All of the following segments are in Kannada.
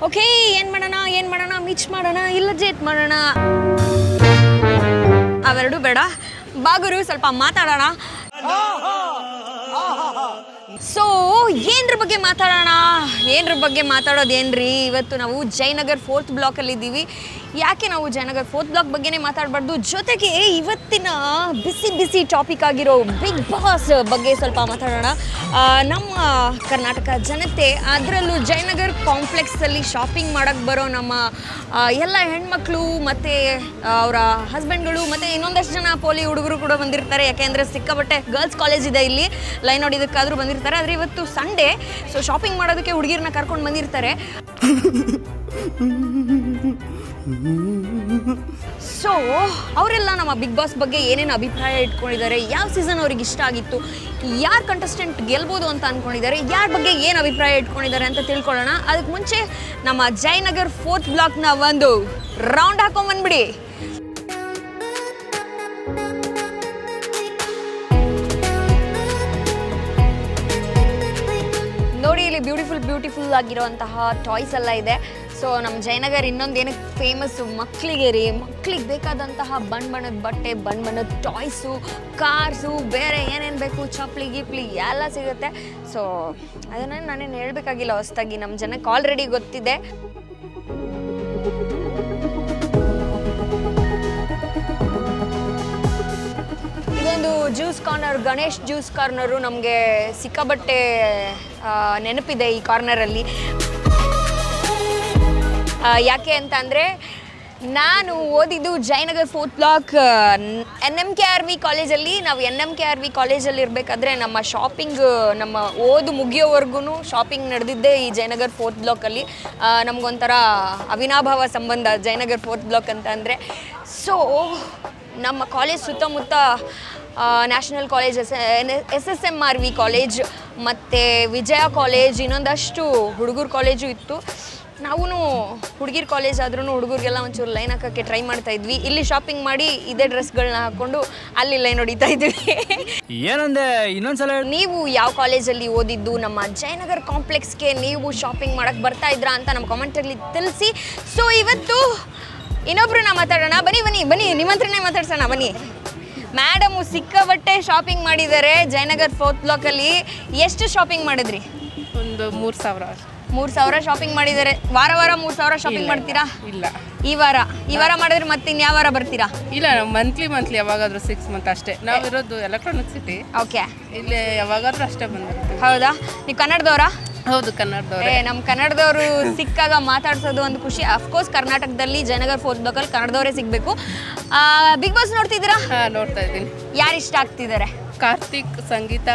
ಓಕೆ, ಏನ್ ಮಾಡೋಣ ಮಿಚ್ ಮಾಡೋಣ ಇಲ್ಲ ಜೇಟ್ ಮಾಡೋಣ, ಅವೆರಡು ಬೇಡ. ಬಾಗುರು ಸ್ವಲ್ಪ ಮಾತಾಡೋಣ. ಸೊ ಏನ್ರ ಬಗ್ಗೆ ಮಾತಾಡೋದೇನ್ರಿ, ಇವತ್ತು ನಾವು ಜಯನಗರ್ 4th ಬ್ಲಾಕಲ್ಲಿ ಇದ್ದೀವಿ. ಯಾಕೆ ನಾವು ಜಯನಗರ್ 4th ಬ್ಲಾಕ್ ಬಗ್ಗೆನೇ ಮಾತಾಡಬಾರ್ದು, ಜೊತೆಗೆ ಇವತ್ತಿನ ಬಿಸಿ ಟಾಪಿಕ್ ಆಗಿರೋ ಬಿಗ್ ಬಾಸ್ ಬಗ್ಗೆ ಸ್ವಲ್ಪ ಮಾತಾಡೋಣ. ನಮ್ಮ ಕರ್ನಾಟಕ ಜನತೆ, ಅದರಲ್ಲೂ ಜಯನಗರ್ ಕಾಂಪ್ಲೆಕ್ಸಲ್ಲಿ ಶಾಪಿಂಗ್ ಮಾಡೋಕ್ಕೆ ಬರೋ ನಮ್ಮ ಎಲ್ಲ ಹೆಣ್ಮಕ್ಳು ಮತ್ತು ಅವರ ಹಸ್ಬೆಂಡ್ಗಳು ಮತ್ತು ಇನ್ನೊಂದಷ್ಟು ಜನ ಪೋಲಿ ಹುಡುಗರು ಕೂಡ ಬಂದಿರ್ತಾರೆ. ಯಾಕೆಂದರೆ ಸಿಕ್ಕಾಪಟ್ಟೆ ಗರ್ಲ್ಸ್ ಕಾಲೇಜ್ ಇದೆ ಇಲ್ಲಿ, ಲೈನ್ ನೋಡಿದಕ್ಕಾದರೂ ಬಂದಿರ್ತಾರೆ. ಆದರೆ ಇವತ್ತು ಸಂಡೇ, ಸೊ ಶಾಪಿಂಗ್ ಮಾಡೋದಕ್ಕೆ ಹುಡುಗಿರನ್ನ ಕರ್ಕೊಂಡು ಬಂದಿರ್ತಾರೆ. ಸೊ ಅವರೆಲ್ಲ ನಮ್ಮ ಬಿಗ್ ಬಾಸ್ ಬಗ್ಗೆ ಏನೇನು ಅಭಿಪ್ರಾಯ ಇಟ್ಕೊಂಡಿದ್ದಾರೆ, ಯಾವ ಸೀಸನ್ ಅವ್ರಿಗೆ ಇಷ್ಟ ಆಗಿತ್ತು, ಯಾರು ಕಂಟೆಸ್ಟೆಂಟ್ ಗೆಲ್ಬೋದು ಅಂತ ಅಂದ್ಕೊಂಡಿದ್ದಾರೆ, ಯಾರ ಬಗ್ಗೆ ಏನು ಅಭಿಪ್ರಾಯ ಇಟ್ಕೊಂಡಿದ್ದಾರೆ ಅಂತ ತಿಳ್ಕೊಳ್ಳೋಣ. ಅದಕ್ಕೆ ಮುಂಚೆ ನಮ್ಮ ಜಯನಗರ್ 4th ಬ್ಲಾಕ್ನ ಒಂದು ರೌಂಡ್ ಹಾಕೊಂಡ್ಬಂದ್ಬಿಡಿ. ನೋಡಿ, ಇಲ್ಲಿ ಬ್ಯೂಟಿಫುಲ್ ಆಗಿರುವಂತಹ ಟಾಯ್ಸ್ ಎಲ್ಲ ಇದೆ. ಸೊ ನಮ್ಮ ಜಯನಗರ್ ಇನ್ನೊಂದು ಏನಕ್ಕೆ ಫೇಮಸ್ಸು, ಮಕ್ಕಳಿಗೆ ಬೇಕಾದಂತಹ ಬಣ್ಣದ ಬಟ್ಟೆ, ಬಣ್ಣದ ಟಾಯ್ಸು, ಕಾರ್ಸು, ಬೇರೆ ಏನೇನು ಬೇಕು, ಚಪ್ಪಲಿ ಗಿಪ್ಲಿ ಎಲ್ಲ ಸಿಗುತ್ತೆ. ಸೊ ಅದನ್ನು ನಾನೇನು ಹೇಳಬೇಕಾಗಿಲ್ಲ, ಹೊಸದಾಗಿ ನಮ್ಮ ಜನಕ್ಕೆ ಆಲ್ರೆಡಿ ಗೊತ್ತಿದೆ. ಇದೊಂದು juice corner, Ganesh juice corner ನಮಗೆ ಸಿಕ್ಕಾಬಟ್ಟೆ ನೆನಪಿದೆ ಈ ಕಾರ್ನರಲ್ಲಿ. ಯಾಕೆ ಅಂತ ಅಂದರೆ, ನಾನು ಓದಿದ್ದು ಜಯನಗರ್ 4th ಬ್ಲಾಕ್ NMKRV ಕಾಲೇಜಲ್ಲಿ. ನಾವು NMKRV ಕಾಲೇಜಲ್ಲಿ ಇರಬೇಕಾದ್ರೆ ನಮ್ಮ ಶಾಪಿಂಗ್, ನಮ್ಮ ಓದು ಮುಗಿಯೋವರೆಗೂ ಶಾಪಿಂಗ್ ನಡೆದಿದ್ದೆ ಈ ಜಯನಗರ್ 4th ಬ್ಲಾಕಲ್ಲಿ. ನಮಗೊಂಥರ ಅವಿನಾಭಾವ ಸಂಬಂಧ ಜಯನಗರ್ 4th ಬ್ಲಾಕ್ ಅಂತ ಅಂದರೆ. ಸೊ ನಮ್ಮ ಕಾಲೇಜ್ ಸುತ್ತಮುತ್ತ ನ್ಯಾಷನಲ್ ಕಾಲೇಜ್, SSMRV ಕಾಲೇಜ್ ಮತ್ತು ವಿಜಯ ಕಾಲೇಜ್, ಇನ್ನೊಂದಷ್ಟು ಹುಡುಗರ ಕಾಲೇಜು ಇತ್ತು. ನಾವು ಹುಡುಗಿರ್ ಕಾಲೇಜ್ ಆದ್ರೂ ಹುಡುಗರಿಗೆಲ್ಲ ಒಂಚೂರು ಲೈನ್ ಹಾಕೋಕ್ಕೆ ಟ್ರೈ ಮಾಡ್ತಾ ಇದ್ವಿ. ಇಲ್ಲಿ ಶಾಪಿಂಗ್ ಮಾಡಿ ಇದೇ ಡ್ರೆಸ್ಗಳನ್ನ ಹಾಕ್ಕೊಂಡು ಅಲ್ಲಿ ಲೈನ್ ಹೊಡಿತಾ ಇದ್ವಿ. ಏನಂದೆ ಇನ್ನೊಂದ್ಸಲ, ನೀವು ಯಾವ ಕಾಲೇಜಲ್ಲಿ ಓದಿದ್ದು, ನಮ್ಮ ಜಯನಗರ್ ಕಾಂಪ್ಲೆಕ್ಸ್ಗೆ ನೀವು ಶಾಪಿಂಗ್ ಮಾಡೋಕ್ಕೆ ಬರ್ತಾ ಇದ್ರಾ ಅಂತ ನಮ್ಮ ಕಾಮೆಂಟಲ್ಲಿ ತಿಳಿಸಿ. ಸೊ ಇವತ್ತು ಇನ್ನೊಬ್ರನ್ನ ಮಾತಾಡೋಣ. ಬನ್ನಿ ನಿಮ್ಮ ಹತ್ರನೇ ಮಾತಾಡ್ಸೋಣ. ಬನ್ನಿ, ಮೇಡಮು ಸಿಕ್ಕಾಬಟ್ಟೆ ಶಾಪಿಂಗ್ ಮಾಡಿದ್ದಾರೆ ಜಯನಗರ್ 4th ಬ್ಲಾಕಲ್ಲಿ. ಎಷ್ಟು ಶಾಪಿಂಗ್ ಮಾಡಿದ್ರಿ? ಒಂದು 3,000 ಶಾಪಿಂಗ್ ಮಾಡಿದ್ದಾರೆ. ವಾರ 3,000 ಶಾಪಿಂಗ್ ಮಾಡ್ತೀರಾ? ಇಲ್ಲ, ಈ ವಾರ ಮಾಡಿದ್ರೆ ಮತ್ತೆ ಇನ್ಯಾವ ವಾರ ಬರ್ತೀರಾ? ಇಲ್ಲ, ನಾವು ಮಂತ್ಲಿ ಯಾವಾಗಾದ್ರೂ 6 ಮಂತ್ ಅಷ್ಟೇ. ನಾವಿರೋದು ಎಲೆಕ್ಟ್ರಾನಿಕ್ ಸಿಟಿ. ಓಕೆ, ಇಲ್ಲಿ ಯಾವಾಗಾದ್ರೂ ಅಷ್ಟೇ ಬಂದಿರ್ತೀವಿ. ಹೌದಾ? ನೀವು ಕನ್ನಡದವರಾ? ಹೌದು, ಕನ್ನಡದವ್ರೆ. ನಮ್ಮ ಕನ್ನಡದವರು ಸಿಕ್ಕಾಗ ಮಾತಾಡ್ಸೋದು ಒಂದು ಖುಷಿ. ಅಫ್ಕೋರ್ಸ್ ಕರ್ನಾಟಕದಲ್ಲಿ ಜಯನಗರ್ 4th ಬ್ಲಾಕಲ್ಲಿ ಕನ್ನಡದವರೇ ಸಿಗಬೇಕು. ಬಿಗ್ ಬಾಸ್ ನೋಡ್ತಿದ್ದೀರಾ? ನೋಡ್ತಾ ಇದ್ದೀನಿ. ಯಾರು ಇಷ್ಟ ಆಗ್ತಿದ್ದಾರೆ? ಕಾರ್ತಿಕ್, ಸಂಗೀತ,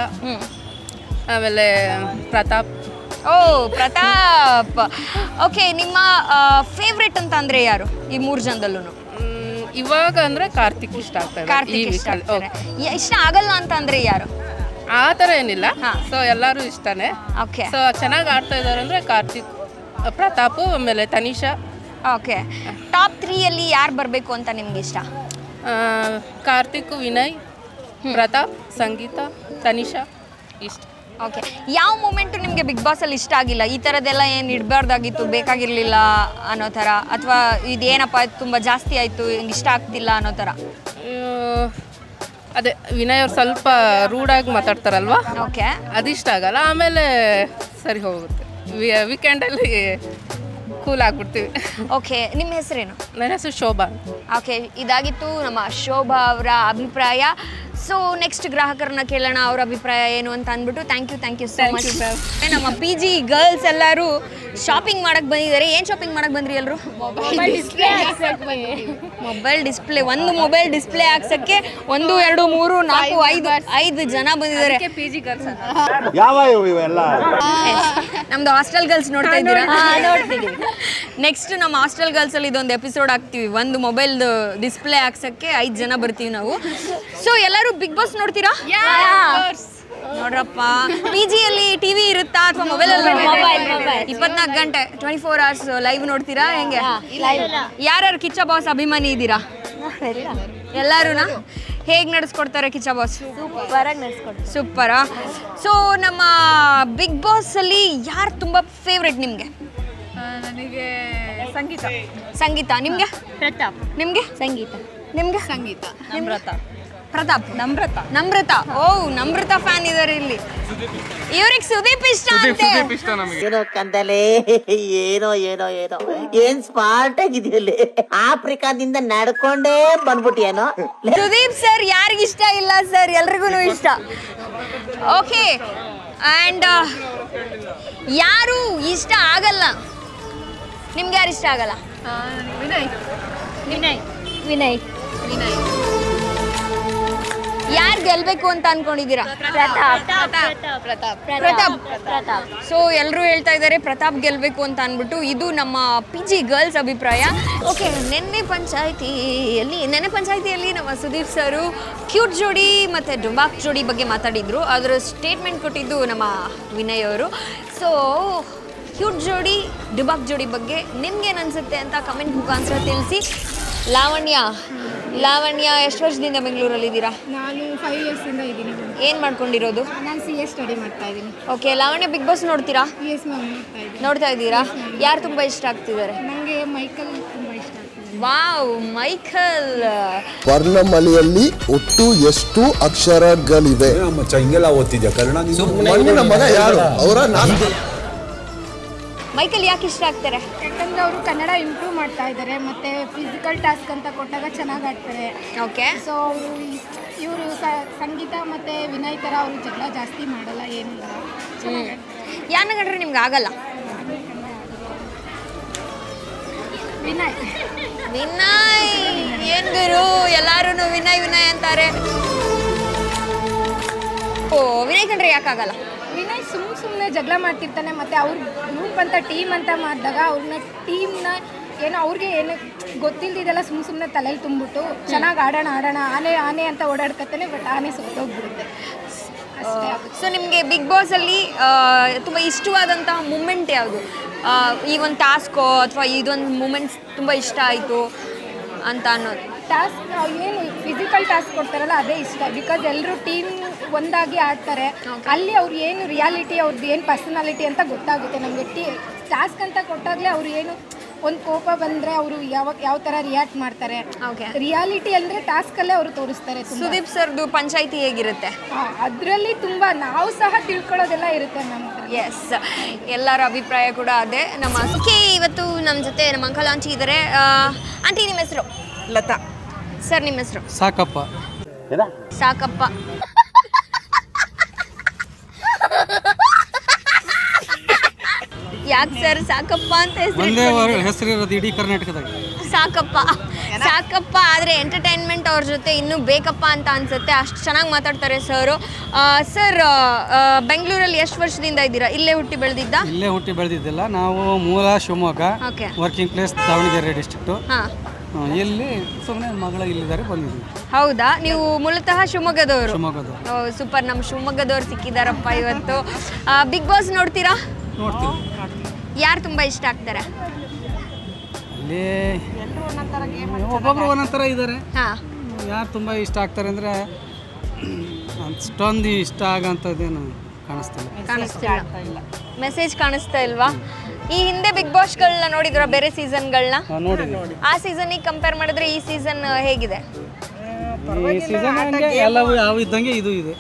ಆಮೇಲೆ ಪ್ರತಾಪ್. ಪ್ರತಾಪ್. ಓಕೆ, ನಿಮ್ಮ ಫೇವ್ರೆಟ್ ಅಂತ ಅಂದರೆ ಯಾರು ಈ 3 ಜನದಲ್ಲೂ? ಇವಾಗ ಅಂದರೆ ಕಾರ್ತಿಕ್ ಇಷ್ಟ ಆಗ್ತಾರೆ. ಕಾರ್ತಿಕ್ ಇಷ್ಟ ಆಗಲ್ಲ ಅಂತ ಅಂದರೆ ಯಾರು? ಆ ಥರ ಏನಿಲ್ಲ. ಸೊ ಎಲ್ಲರೂ ಇಷ್ಟನೇ. ಓಕೆ. ಸೊ ಚೆನ್ನಾಗಿ ಆಡ್ತಾ ಇದ್ದಾರೆ ಅಂದರೆ ಕಾರ್ತಿಕ್, ಪ್ರತಾಪು, ಆಮೇಲೆ ತನಿಷಾ. ಓಕೆ, ಟಾಪ್ 3ಯಲ್ಲಿ ಯಾರು ಬರಬೇಕು ಅಂತ ನಿಮ್ಗೆ ಇಷ್ಟ? ಕಾರ್ತಿಕ್, ವಿನಯ್, ಪ್ರತಾಪ್, ಸಂಗೀತ, ತನಿಷಾ ಇಷ್ಟ. ಓಕೆ, ಯಾವ ಮೂಮೆಂಟು ನಿಮಗೆ ಬಿಗ್ ಬಾಸಲ್ಲಿ ಇಷ್ಟ ಆಗಿಲ್ಲ? ಈ ಥರದ್ದೆಲ್ಲ ಏನು ಇಡಬಾರ್ದಾಗಿತ್ತು, ಬೇಕಾಗಿರಲಿಲ್ಲ ಅನ್ನೋ ಥರ, ಅಥವಾ ಇದೇನಪ್ಪ ತುಂಬ ಜಾಸ್ತಿ ಆಯಿತು, ಇಷ್ಟ ಆಗ್ತಿಲ್ಲ ಅನ್ನೋ ಥರ? ಅದೇ ವಿನಯ್ ಅವ್ರು ಸ್ವಲ್ಪ ರೂಡಾಗಿ ಮಾತಾಡ್ತಾರಲ್ವಾ, ಓಕೆ, ಅದಿಷ್ಟ ಆಗಲ್ಲ. ಆಮೇಲೆ ಸರಿ ಹೋಗುತ್ತೆ, ವೀಕೆಂಡಲ್ಲಿ ಕೂಲ್ ಆಗ್ಬಿಡ್ತೀವಿ. ಓಕೆ, ನಿಮ್ಮ ಹೆಸರೇನು? ನನ್ನ ಹೆಸರು ಶೋಭಾ. ಓಕೆ, ಇದಾಗಿತ್ತು ನಮ್ಮ ಶೋಭಾ ಅವರ ಅಭಿಪ್ರಾಯ. ಸೊ ನೆಕ್ಸ್ಟ್ ಗ್ರಾಹಕರನ್ನ ಕೇಳೋಣ ಅವ್ರ ಅಭಿಪ್ರಾಯ ಏನು ಅಂತ ಅಂದ್ಬಿಟ್ಟು. Thank you so much. ನಮ್ಮ PG ಗರ್ಲ್ಸ್ ಎಲ್ಲರೂ ಶಾಪಿಂಗ್ ಮಾಡಕ್ಕೆ ಬಂದಿದ್ದಾರೆ. ಏನು ಶಾಪಿಂಗ್ ಮಾಡಕ್ಕೆ ಬಂದ್ರಿ ಎಲ್ಲರೂ? Mobile display. ಒಂದು ಮೊಬೈಲ್ ಡಿಸ್ಪ್ಲೇ ಹಾಕ್ಸಕ್ಕೆ 1 2 3 4 5 ಜನ ಬಂದಿದ್ದಾರೆ. PG ಗರ್ಲ್ಸ್ ನಮ್ದು ಹಾಸ್ಟೆಲ್ ಗರ್ಲ್ಸ್ ನೋಡ್ತಾ ಇದ್ದೀರಾ? ನೋಡ್ತೀವಿ. ನೆಕ್ಸ್ಟ್ ನಮ್ಮ ಹಾಸ್ಟೆಲ್ ಗರ್ಲ್ಸ್ ಅಲ್ಲಿ ಇದೊಂದು ಎಪಿಸೋಡ್ ಹಾಕ್ತೀವಿ. ಒಂದು ಮೊಬೈಲ್ ಡಿಸ್ಪ್ಲೇ ಹಾಕ್ಸಕ್ಕೆ 5 ಜನ ಬರ್ತೀವಿ ನಾವು. ಸೊ ಎಲ್ಲರೂ ಬಿಗ್ ಬಾಸ್ ನೋಡ್ತೀರಾ? ನೋಡ್ರಪ್ಪ, PGಯಲ್ಲಿ TV ಇರುತ್ತಾ ಅಥವಾ ಮೊಬೈಲಲ್ಲಿ? 24 ಗಂಟೆ 24 hours ಲೈವ್ ನೋಡ್ತೀರಾ ಹೆಂಗೆ? ಯಾರ್ಯಾರು ಕಿಚ್ಚ ಬಾಸ್ ಅಭಿಮಾನಿ ಇದ್ದೀರಾ? ಎಲ್ಲಾರುನಾ? ಹೇಗೆ ನಡೆಸ್ಕೊಡ್ತಾರೆ ಕಿಚ್ಚ ಬಾಸ್? ಸೂಪರಾಗಿ ನಡೆಸ್ಕೊಡ್ತಾರೆ. ಸೂಪರಾ. ಸೊ ನಮ್ಮ ಬಿಗ್ ಬಾಸಲ್ಲಿ ಯಾರು ತುಂಬ ಫೇವ್ರೆಟ್ ನಿಮಗೆ? ನನಗೆ ಸಂಗೀತ. ಸಂಗೀತ. ನಿಮಗೆ? ಪ್ರತಾಪ್. ನಿಮಗೆ? ಸಂಗೀತ. ನಿಮಗೆ? ಸಂಗೀತ. ನಮ್ರತ. ಪ್ರತಾಪ್. ನಮ್ರತ. ನಮ್ರತ. ಓ, ನಮ್ರತ ಫ್ಯಾನ್ ಇದ್ದಾರೆ ಇಲ್ಲಿ. ಇವ್ರಿಗೆ ಸುದೀಪ್ ಇಷ್ಟ ಅಂತೆ. ಏನೋ ಕಂದಲೆ, ಏನೋ ಏನೋ ಏನೋ ಏನ್ ಸ್ಮಾರ್ಟ್ ಆಗಿದೆಯಲ್ಲಿ. ಆಫ್ರಿಕಾದಿಂದ ನಡ್ಕೊಂಡೇ ಬಂದ್ಬಿಟ್ಟಿಯೇನೋ. ಸುದೀಪ್ ಸರ್ ಯಾರಿಗಿಷ್ಟ ಇಲ್ಲ ಸರ್, ಎಲ್ರಿಗೂ ಇಷ್ಟ. ಓಕೆ, ಆ್ಯಂಡ್ ಯಾರು ಇಷ್ಟ ಆಗಲ್ಲ ನಿಮ್ಗೆ? ಯಾರು ಇಷ್ಟ ಆಗಲ್ಲ? ವಿನಯ್. ವಿನಯ್. ವಿನಯ್. ವಿನಯ್. ಯಾರು ಗೆಲ್ಬೇಕು ಅಂತ ಅನ್ಕೊಂಡಿದ್ದೀರಾ? ಪ್ರತಾಪ್. ಪ್ರತಾಪ್. ಪ್ರತಾಪ್. ಪ್ರತಾಪ್. ಸೊ ಎಲ್ಲರೂ ಹೇಳ್ತಾ ಇದ್ದಾರೆ ಪ್ರತಾಪ್ ಗೆಲ್ಬೇಕು ಅಂತ ಅಂದ್ಬಿಟ್ಟು. ಇದು ನಮ್ಮ PG ಗರ್ಲ್ಸ್ ಅಭಿಪ್ರಾಯ. ಓಕೆ, ನೆನ್ನೆ ಪಂಚಾಯಿತಿಯಲ್ಲಿ ನಮ್ಮ ಸುದೀಪ್ ಸರು ಕ್ಯೂಟ್ ಜೋಡಿ ಮತ್ತು ಡುಬಾಕ್ ಜೋಡಿ ಬಗ್ಗೆ ಮಾತಾಡಿದರು. ಅದರ ಸ್ಟೇಟ್ಮೆಂಟ್ ಕೊಟ್ಟಿದ್ದು ನಮ್ಮ ವಿನಯ್ ಅವರು. ಸೊ ಕ್ಯೂಟ್ ಜೋಡಿ ಡುಬಾಕ್ ಜೋಡಿ ಬಗ್ಗೆ ನಿಮ್ಗೇನು ಅನಿಸುತ್ತೆ ಅಂತ ಕಮೆಂಟ್ ಮುಖಾಂತರ ತಿಳಿಸಿ. ಲಾವಣ್ಯ ಎಷ್ಟು ವರ್ಷದಿಂದ ಬೆಂಗಳೂರಲ್ಲಿದ್ದೀರಾ? ನಾನು 5 ಇಯರ್ಸಿಂದ ಇದ್ದೀನಿ. ಏನು ಮಾಡ್ಕೊಂಡಿರೋದು? ನಾನು CA ಸ್ಟಡಿ ಮಾಡ್ತಾ ಇದ್ದೀನಿ. ಓಕೆ, ಲಾವಣ್ಯ ಬಿಗ್ ಬಾಸ್ ನೋಡ್ತೀರಾ? Yes ಮ್ಯಾಮ್, ನೋಡ್ತಾ ಇದ್ದೀನಿ. ನೋಡ್ತಾ ಇದ್ದೀರಾ? ಯಾರು ತುಂಬ ಇಷ್ಟ ಆಗ್ತಿದ್ದಾರೆ? ನನಗೆ ಮೈಕಲ್ ತುಂಬ ಇಷ್ಟ ಆಗ್ತದೆ. Wow, Michael. ವರ್ಣಮಾಲೆಯಲ್ಲಿ ಒಟ್ಟು ಎಷ್ಟು ಅಕ್ಷರಗಳಿವೆ? ಮಚ್ಚ ಹಿಂಗೆಲ್ಲ ಓದ್ತಿದ್ಯಾ ಕನ್ನಡ? ಮಣ್ಣಿನ ಮಗ ಯಾರು? ಅವರ ನಾನು. ಮೈಕಲ್ ಯಾಕೆ ಇಷ್ಟ ಆಗ್ತಾರೆ? ಯಾಕಂದರೆ ಅವರು ಕನ್ನಡ ಇಂಪ್ರೂವ್ ಮಾಡ್ತಾ ಇದ್ದಾರೆ, ಮತ್ತು ಫಿಸಿಕಲ್ ಟಾಸ್ಕ್ ಅಂತ ಕೊಟ್ಟಾಗ ಚೆನ್ನಾಗಿ ಆಡ್ತಾರೆ. ಓಕೆ. ಸೊ ಅವರು ಇವರು ಸಂಗೀತ ಮತ್ತು ವಿನಯ್ ಥರ ಅವರು ಜಗಳ ಜಾಸ್ತಿ ಮಾಡಲ್ಲ, ಏನಿಲ್ಲ. ಯಾರನ್ನ ಕಂಡ್ರೆ ನಿಮ್ಗೆ ಆಗಲ್ಲ? ವಿನಯ್. ವಿನಯ್ ಏನ್ ಗುರು, ಎಲ್ಲರೂ ವಿನಯ್ ಅಂತಾರೆ. ಓ, ವಿನಯ್ ಕಂಡ್ರೆ ಯಾಕಾಗಲ್ಲ? ವಿನಯ್ ಸುಮ್ಮನೆ ಜಗಳ ಮಾಡ್ತಿರ್ತಾನೆ, ಮತ್ತು ಅವ್ರ ಗ್ರೂಪ್ ಅಂತ ಟೀಮ್ ಅಂತ ಮಾಡಿದಾಗ ಅವ್ರನ್ನ ಟೀಮ್ನ ಏನೋ ಅವ್ರಿಗೆ ಏನು ಗೊತ್ತಿಲ್ದಿದೆಲ್ಲ ಸುಮ್ಮನೆ ತಲೆಯಲ್ಲಿ ತುಂಬಿಟ್ಟು ಚೆನ್ನಾಗಿ ಆಡೋಣ ಆನೆ ಅಂತ ಓಡಾಡ್ಕತ್ತಾನೆ, ಬಟ್ ಆನೆ ಸೋತೋಗ್ಬಿಡುತ್ತೆ ಅಷ್ಟೇ. ಸೊ ನಿಮಗೆ ಬಿಗ್ ಬಾಸಲ್ಲಿ ತುಂಬ ಇಷ್ಟವಾದಂತಹ ಮೂಮೆಂಟ್ ಯಾವುದು? ಈ ಒಂದು ಟಾಸ್ಕೋ ಅಥವಾ ಇದೊಂದು ಮೂಮೆಂಟ್ಸ್ ತುಂಬ ಇಷ್ಟ ಆಯಿತು ಅಂತ ಅನ್ನೋದು? ಟಾಸ್ಕ್ ಏನು ಫಿಸಿಕಲ್ ಟಾಸ್ಕ್ ಕೊಡ್ತಾರಲ್ಲ ಅದೇ ಇಷ್ಟ. ಬಿಕಾಸ್ ಎಲ್ಲರೂ ಟೀಮ್ ಒಂದಾಗಿ ಆಡ್ತಾರೆ. ಅಲ್ಲಿ ಅವ್ರು ಏನು ರಿಯಾಲಿಟಿ, ಅವ್ರದ್ದು ಏನು ಪರ್ಸನಾಲಿಟಿ ಅಂತ ಗೊತ್ತಾಗುತ್ತೆ ನಮಗೆ. ಟಾಸ್ಕ್ ಅಂತ ಕೊಟ್ಟಾಗಲೇ ಅವ್ರು ಏನು ಒಂದು ಕೋಪ ಬಂದರೆ ಅವರು ಯಾವ ಥರ ರಿಯಾಕ್ಟ್ ಮಾಡ್ತಾರೆ. ರಿಯಾಲಿಟಿ ಅಂದರೆ ಟಾಸ್ಕಲ್ಲೇ ಅವರು ತೋರಿಸ್ತಾರೆ. ಸುದೀಪ್ ಸರ್ದು ಪಂಚಾಯಿತಿ ಹೇಗಿರುತ್ತೆ? ಅದರಲ್ಲಿ ತುಂಬ ನಾವು ಸಹ ತಿಳ್ಕೊಳ್ಳೋದೆಲ್ಲ ಇರುತ್ತೆ ನಮ್ಮ ಹತ್ರ. ಎಸ್, ಎಲ್ಲರ ಅಭಿಪ್ರಾಯ ಕೂಡ ಅದೇ. ನಮ್ಮ ಓಕೆ, ಇವತ್ತು ನಮ್ಮ ಜೊತೆ ನಮ್ಮ ಅಂಕಲ್ ಆಂಟಿ ಇದ್ದಾರೆ. ಆಂಟಿ, ನಿಮ್ಮ ಹೆಸರು? ಲತಾ. ಸರ್, ನಿಮ್ಮ ಹೆಸರು? ಸಾಕಪ್ಪ. ಸಾಕಪ್ಪ. ಯಾಕೆ ಸರ್ ಸಾಕಪ್ಪ ಅಂತ ಹೆಸರಿರೋದು ಇಡೀ ಕರ್ನಾಟಕದಾಗ? ಸಾಕಪ್ಪ ಆದರೆ ಎಂಟರ್ಟೈನ್ಮೆಂಟ್ ಅವ್ರ ಜೊತೆ ಇನ್ನೂ ಬೇಕಪ್ಪ ಅಂತ ಅನ್ಸುತ್ತೆ. ಅಷ್ಟು ಚೆನ್ನಾಗಿ ಮಾತಾಡ್ತಾರೆ ಸರು. ಸರ್, ಬೆಂಗಳೂರಲ್ಲಿ ಎಷ್ಟು ವರ್ಷದಿಂದ ಇದ್ದೀರಾ? ಇಲ್ಲೇ ಹುಟ್ಟಿ ಬೆಳೆದಿದ್ದ? ಇಲ್ಲೇ ಹುಟ್ಟಿ ಬೆಳೆದಿದ್ದಿಲ್ಲ, ನಾವು ಮೂಲ Shivamogga, working place Davanagere district. ಇಲ್ಲಿ ಸುಮ್ಮನೆ ಮಗಳ ಇಲ್ಲಿದ್ದಾರೆ, ಬಂದಿದ್ದೀವಿ. ಹೌದಾ? ನೀವು ಮೂಲತಃ ಶಿವಮೊಗ್ಗದವರು? ಶಿವಮೊಗ್ಗದವರು. ಸೂಪರ್, ನಮ್ಮ ಶಿವಮೊಗ್ಗದವ್ರು ಸಿಕ್ಕಿದಾರಪ್ಪ ಇವತ್ತು. ಬಿಗ್ ಬಾಸ್ ನೋಡ್ತೀರಾ? ನೋಡ್ತೀವಿ. ಯಾರು ತುಂಬ ಇಷ್ಟ ಆಗ್ತಾರೆ? ಅಲ್ಲಿ ಒಬ್ಬೊಬ್ರು ಒಂದೊಂದು ಥರ ಇದ್ದಾರೆ. ಯಾರು ತುಂಬ ಇಷ್ಟ ಆಗ್ತಾರೆ ಅಂದರೆ ಅಷ್ಟೊಂದು ಇಷ್ಟ ಆಗೋಂಥದ್ದೇನು ಕಾಣಿಸ್ತಿಲ್ಲ. ಮೆಸೇಜ್ ಕಾಣಿಸ್ತಾ ಇಲ್ವಾ? ಈ ಹಿಂದೆ ಬಿಗ್ ಬಾಸ್ಗಳನ್ನ ನೋಡಿದ್ರ? ಬೇರೆ ಸೀಸನ್ಗಳನ್ನ ನೋಡಿ. ಆ ಸೀಸನ್ಗೆ ಕಂಪೇರ್ ಮಾಡಿದ್ರೆ ಈ ಸೀಸನ್ ಹೇಗಿದೆ? ಈ ಸೀಸನ್ ಎಲ್ಲವೂ ಯಾವ ಇದ್ದಂಗೆ ಇದು ಇದೆ.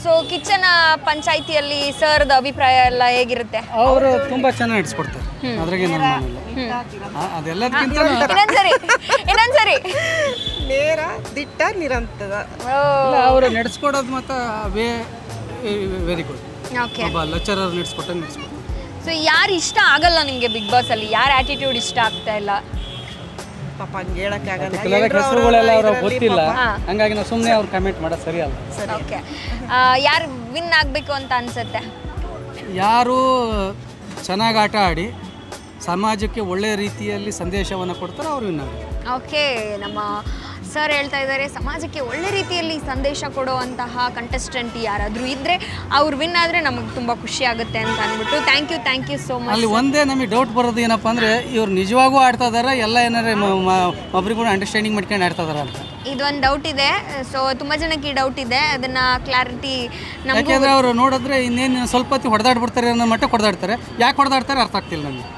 ಸೊ ಕಿಚನ್ ಪಂಚಾಯಿತಿಯಲ್ಲಿ ಸರ್ದ ಅಭಿಪ್ರಾಯ ಎಲ್ಲ ಹೇಗಿರುತ್ತೆ? ಅವರು ತುಂಬ ಚೆನ್ನಾಗಿ ಇಡ್ಸ್ಕೊಡ್ತಾರೆ, ಅದ್ರಾಗೆ ಅದೆಲ್ಲದಕ್ಕಿಂತ ಇನ್ನೊಂದ್ಸರಿ ನೇರ ದಿಟ್ಟ ನಿರಂತರ ಅವರು ನಡೆಸ್ಕೊಡೋದು ಮತ್ತು ವೆರಿ ಗುಡ್. ಓಕೆ, ಒಬ್ಬ ಲೆಕ್ಚರರ್ ನಡೆಸ್ಕೊಡ್ತಾರೆ. ಸೊ ಯಾರು ಇಷ್ಟ ಆಗಲ್ಲ ನಿಮಗೆ ಬಿಗ್ ಬಾಸ್ ಅಲ್ಲಿ? ಯಾರ ಆಟಿಟ್ಯೂಡ್ ಇಷ್ಟ ಆಗ್ತಾ ಇಲ್ಲ? ಪಾಪ ಹಂಗೆ ಹೇಳಕ್ಕೆ ಆಗಲ್ಲ, ಹೆಸರುಗಳೆಲ್ಲ ಅವ್ರಿಗೆ ಗೊತ್ತಿಲ್ಲ, ಹಂಗಾಗಿ ನಾವು ಸುಮ್ಮನೆ ಅವ್ರು ಕಮೆಂಟ್ ಮಾಡೋದು ಸರಿ ಅಲ್ಲ. ಓಕೆ, ಯಾರು ವಿನ್ ಆಗಬೇಕು ಅಂತ ಅನ್ಸುತ್ತೆ? ಯಾರು ಚೆನ್ನಾಗಿ ಆಟ ಆಡಿ ಸಮಾಜಕ್ಕೆ ಒಳ್ಳೆಯ ರೀತಿಯಲ್ಲಿ ಸಂದೇಶವನ್ನು ಕೊಡ್ತಾರೋ ಅವ್ರು ವಿನ್ ಆಗಬೇಕು. ಓಕೆ, ನಮ್ಮ ಸರ್ ಹೇಳ್ತಾ ಇದ್ದಾರೆ ಸಮಾಜಕ್ಕೆ ಒಳ್ಳೆ ರೀತಿಯಲ್ಲಿ ಸಂದೇಶ ಕೊಡುವಂತಹ ಕಂಟೆಸ್ಟೆಂಟ್ ಯಾರಾದರೂ ಇದ್ದರೆ ಅವ್ರು ವಿನ್ ಆದರೆ ನಮಗೆ ತುಂಬ ಖುಷಿ ಆಗುತ್ತೆ ಅಂತ ಅಂದ್ಬಿಟ್ಟು ಥ್ಯಾಂಕ್ ಯು ಸೋ ಮಚ್. ಅಲ್ಲಿ ಒಂದೇ ನಮಗೆ ಡೌಟ್ ಬರೋದು ಏನಪ್ಪ ಅಂದರೆ ಇವ್ರು ನಿಜವಾಗೂ ಆಡ್ತಾ ಇದಾರೆ ಎಲ್ಲ ಏನಾರು ಒಬ್ರಿಗೂ ಅಂಡರ್ಸ್ಟ್ಯಾಂಡಿಂಗ್ ಮಾಡ್ಕೊಂಡು ಆಡ್ತಾ ಇದಾರೆ ಅಂತ ಇದೊಂದು ಡೌಟ್ ಇದೆ. ಸೊ ತುಂಬ ಜನಕ್ಕೆ ಈ ಡೌಟ್ ಇದೆ, ಅದನ್ನು ಕ್ಲಾರಿಟಿ ಯಾಕೆಂದರೆ ಅವರು ನೋಡಿದ್ರೆ ಇನ್ನೇನು ಸ್ವಲ್ಪ ಹೊತ್ತು ಹೊಡೆದಾಡ್ಬಿಡ್ತಾರೆ ಅನ್ನೋ ಮಟ್ಟ ಹೊಡೆದಾಡ್ತಾರೆ. ಯಾಕೆ ಹೊಡೆದಾಡ್ತಾರೆ ಅರ್ಥ ಆಗ್ತಿಲ್ಲ ನಮಗೆ.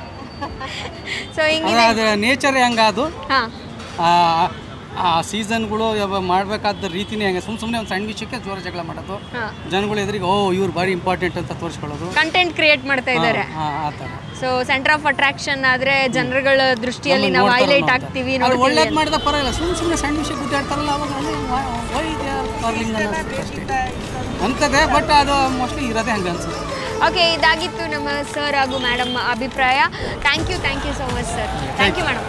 ಸೊ ಹಿಂಗೆ ಅದು ನೇಚರ್ ಹೆಂಗೆ ಅದು ಹಾಂ ಆ ಸೀಸನ್ಗಳು ಮಾಡಬೇಕಾದ ರೀತಿನೇ ಹೆಂಗೆ ಸುಮ್ಮನೆ ಒಂದು ಸಣ್ಣ ವಿಷಯಕ್ಕೆ ಜೋರ ಜಗಳ ಮಾಡೋದು, ಜನಗಳು ಎದುರಿಗೆ ಇವ್ರು ಭಾರಿ ಇಂಪಾರ್ಟೆಂಟ್ ಅಂತ ತೋರಿಸ್ಕೊಳ್ಳೋದು, ಕಂಟೆಂಟ್ ಕ್ರಿಯೇಟ್ ಮಾಡ್ತಾ ಇದ್ದಾರೆ. ಆ ಥರ. ಸೊ ಸೆಂಟರ್ ಆಫ್ ಅಟ್ರಾಕ್ಷನ್ ಆದರೆ ಜನರುಗಳ ದೃಷ್ಟಿಯಲ್ಲಿ ನಾವು ಹೈಲೈಟ್ ಆಗ್ತೀವಿ. ಒಳ್ಳೇದು ಮಾಡಿದ ಪರವಾಗಿಲ್ಲ, ಸುಮ್ಮನೆ ಸಣ್ಣ ವಿಷಯ ಗುದ್ದಾಡ್ತಾರಲ್ಲ ಅವಾಗ ಅಂತದೆ. ಬಟ್ ಅದು ಮೋಸ್ಟ್ಲಿ ಇರೋದೇ ಹಂಗೆ ಅನ್ಸುತ್ತೆ. ಓಕೆ, ಇದಾಗಿತ್ತು ನಮ್ಮ ಸರ್ ಹಾಗೂ ಮೇಡಮ್ ಅಭಿಪ್ರಾಯ. Thank you so much sir. Thank you madam.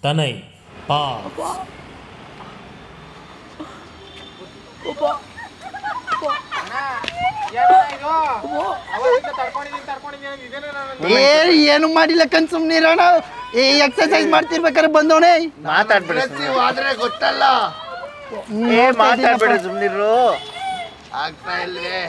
ತನೈ ಪಾ ಏನು ಮಾಡಿಲ್ಲ ಕಣ್ ಸುಮ್ನಿರೋಣ. ಈ ಎಕ್ಸರ್ಸೈಸ್ ಮಾಡ್ತಿರ್ಬೇಕಾದ್ರೆ ಬಂದವನೇ ಮಾತಾಡ್ಬಿಡ್ರೆ ಗೊತ್ತಲ್ಲ. ಮಾತಾಡ್ಬೇಡ ಸುಮ್ನಿರು. ಆಗ್ತಾ ಇಲ್ವೇ